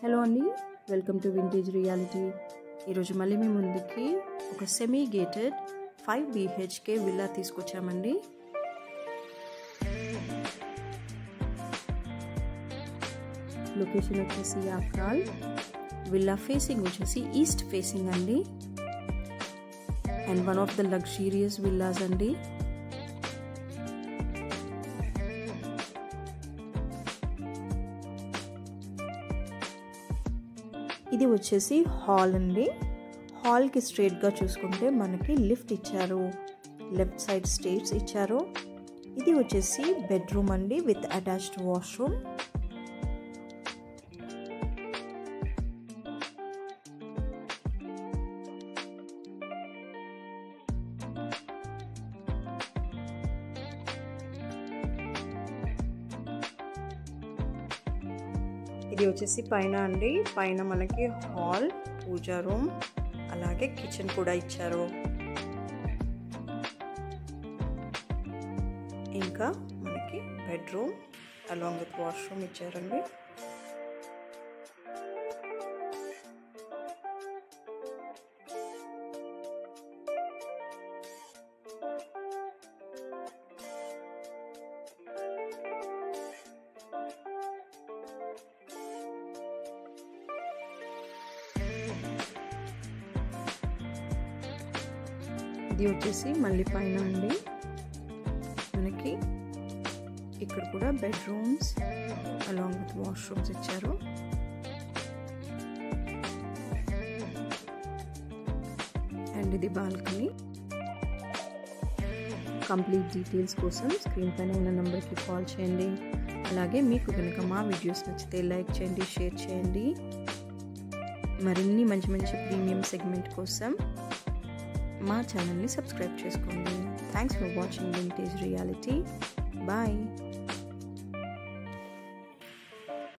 Hello అండి, welcome to vintage reality. ఈరోజు మళ్ళీ మీ ముందుకి ఒక సెమీ గేటెడ్ 5 BHK విల్లా తీసుకొచ్చామండి. లొకేషన్ వచ్చేసి యాప్రాల్. విల్లా ఫేసింగ్ వచ్చేసి ఈస్ట్ ఫేసింగ్ అండి, and one of the luxurious villas అండి. ఇది వచ్చేసి హాల్ అండి. హాల్కి స్ట్రైట్గా చూసుకుంటే మనకి లిఫ్ట్ ఇచ్చారు, లెఫ్ట్ సైడ్ స్టేర్స్ ఇచ్చారు. ఇది వచ్చేసి బెడ్రూమ్ అండి విత్ అటాచ్డ్ వాష్రూమ్. ఇది వచ్చేసి పైన అండి, పైన మనకి హాల్, పూజా రూమ్, అలాగే కిచెన్ కూడా ఇచ్చారు. ఇంకా మనకి బెడ్రూమ్ అలాంగ్ విత్ వాష్రూమ్ ఇచ్చారండి. ఇది వచ్చేసి మళ్ళీ పైన అండి, మనకి ఇక్కడ కూడా బెడ్రూమ్స్ అలాంగ్ విత్ వాష్రూమ్స్ ఇచ్చారు. అండ్ ఇది బాల్కనీ. కంప్లీట్ డీటెయిల్స్ కోసం స్క్రీన్ పైన ఉన్న నెంబర్కి కాల్ చేయండి. అలాగే మీకు కనుక మా వీడియోస్ నచ్చితే లైక్ చేయండి, షేర్ చేయండి. మరిన్ని మంచి మంచి ప్రీమియం సెగ్మెంట్ కోసం మా ఛానల్ని సబ్స్క్రైబ్ చేసుకోండి. Thanks for watching Vintage Reality. Bye.